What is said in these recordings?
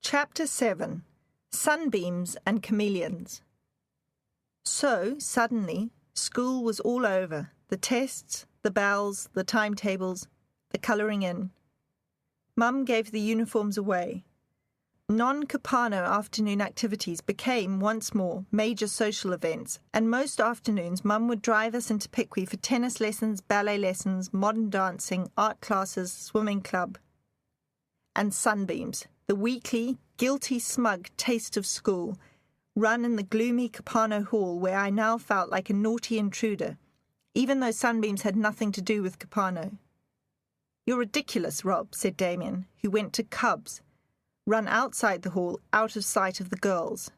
Chapter 7. Sunbeams and Chameleons. So, suddenly, school was all over. The tests, the bells, the timetables, the colouring in. Mum gave the uniforms away. Non-Capano afternoon activities became, once more, major social events, and most afternoons Mum would drive us into Piqui for tennis lessons, ballet lessons, modern dancing, art classes, swimming club. And Sunbeams, the weekly, guilty, smug taste of school, run in the gloomy Capano hall where I now felt like a naughty intruder, even though Sunbeams had nothing to do with Capano. "You're ridiculous, Rob," said Damien, who went to Cubs, run outside the hall, out of sight of the girls.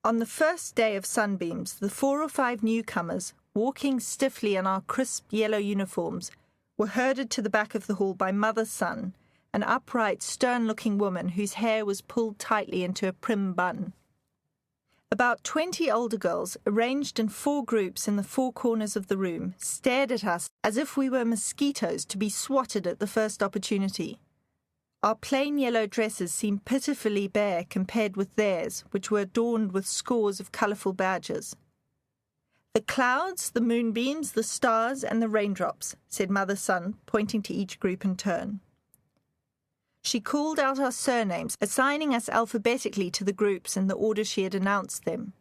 On the first day of Sunbeams, the 4 or 5 newcomers, walking stiffly in our crisp yellow uniforms, were herded to the back of the hall by Mother's son, an upright, stern-looking woman whose hair was pulled tightly into a prim bun. About 20 older girls, arranged in 4 groups in the 4 corners of the room, stared at us as if we were mosquitoes to be swatted at the first opportunity. Our plain yellow dresses seemed pitifully bare compared with theirs, which were adorned with scores of colourful badges. "The clouds, the moonbeams, the stars, and the raindrops," said Mother's son, pointing to each group in turn. She called out our surnames, assigning us alphabetically to the groups in the order she had announced them.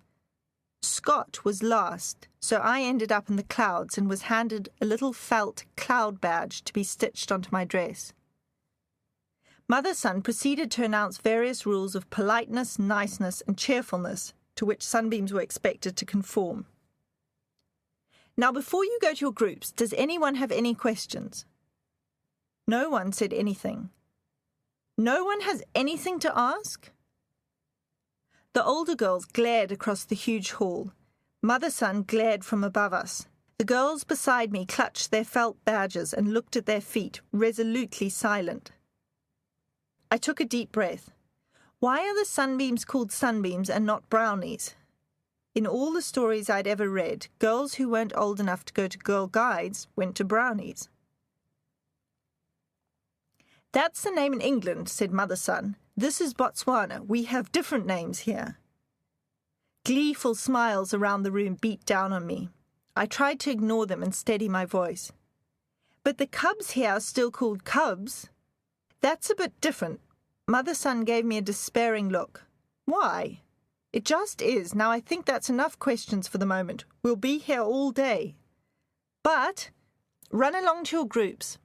Scott was last, so I ended up in the clouds and was handed a little felt cloud badge to be stitched onto my dress. Mother's son proceeded to announce various rules of politeness, niceness, and cheerfulness to which Sunbeams were expected to conform. "Now, before you go to your groups, does anyone have any questions?" No one said anything. "No one has anything to ask?" The older girls glared across the huge hall. Mother's son glared from above us. The girls beside me clutched their felt badges and looked at their feet, resolutely silent. I took a deep breath. Why are the sunbeams called sunbeams and not brownies? In all the stories I'd ever read, girls who weren't old enough to go to Girl Guides went to brownies. "That's the name in England," said Mother's son. "This is Botswana. We have different names here." Gleeful smiles around the room beat down on me. I tried to ignore them and steady my voice. "But the cubs here are still called cubs." "That's a bit different." Mother's son gave me a despairing look. "Why?" "It just is. Now I think that's enough questions for the moment. We'll be here all day." "But run along to your groups."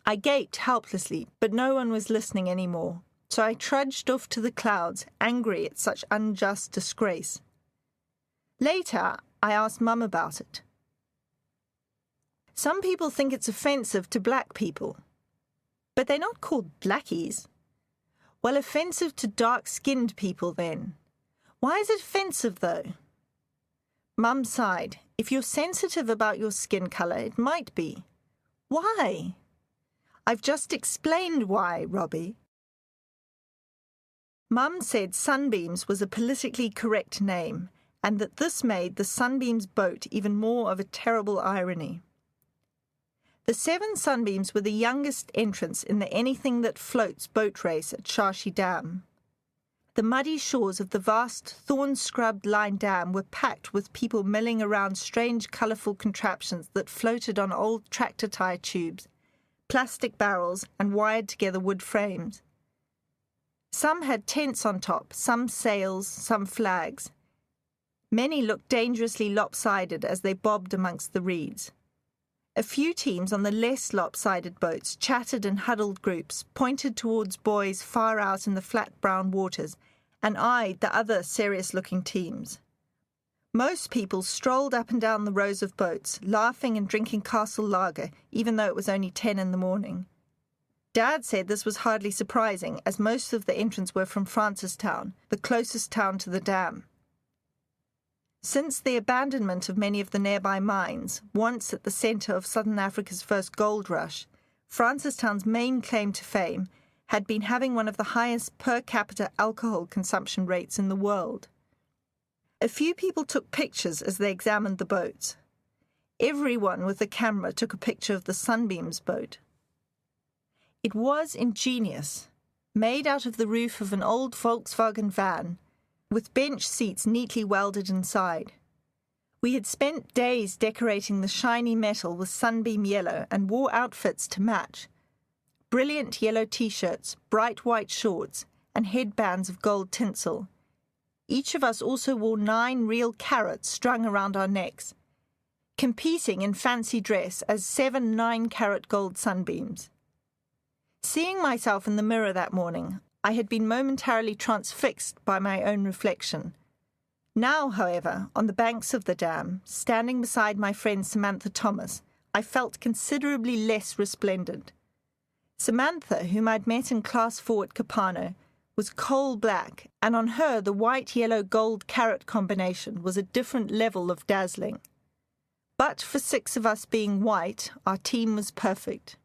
I gaped helplessly, but no one was listening anymore, so I trudged off to the clouds, angry at such unjust disgrace. Later, I asked Mum about it. "Some people think it's offensive to black people." "But they're not called blackies." "Well, offensive to dark-skinned people, then." "Why is it offensive, though?" Mum sighed. "If you're sensitive about your skin colour, it might be." "Why?" "I've just explained why, Robbie." Mum said Sunbeams was a politically correct name, and that this made the Sunbeams boat even more of a terrible irony. The 7 Sunbeams were the youngest entrants in the Anything That Floats boat race at Shashi Dam. The muddy shores of the vast, thorn-scrubbed line dam were packed with people milling around strange, colourful contraptions that floated on old tractor tyre tubes, plastic barrels, and wired-together wood frames. Some had tents on top, some sails, some flags. Many looked dangerously lopsided as they bobbed amongst the reeds. A few teams on the less lopsided boats chatted in huddled groups, pointed towards buoys far out in the flat brown waters, and eyed the other serious-looking teams. Most people strolled up and down the rows of boats, laughing and drinking castle lager, even though it was only 10 in the morning. Dad said this was hardly surprising, as most of the entrants were from Francistown, the closest town to the dam. Since the abandonment of many of the nearby mines, once at the centre of Southern Africa's first gold rush, Francistown's main claim to fame had been having one of the highest per capita alcohol consumption rates in the world. A few people took pictures as they examined the boats. Everyone with a camera took a picture of the Sunbeams boat. It was ingenious. made out of the roof of an old Volkswagen van, with bench seats neatly welded inside. We had spent days decorating the shiny metal with sunbeam yellow and wore outfits to match. Brilliant yellow t-shirts, bright white shorts, and headbands of gold tinsel. Each of us also wore 9 real carats strung around our necks, competing in fancy dress as 7 9-carat gold sunbeams. Seeing myself in the mirror that morning, I had been momentarily transfixed by my own reflection. Now, however, on the banks of the dam, standing beside my friend Samantha Thomas, I felt considerably less resplendent. Samantha, whom I'd met in Class 4 at Capano, was coal black, and on her the white-yellow-gold carat combination was a different level of dazzling. But for 6 of us being white, our team was perfect.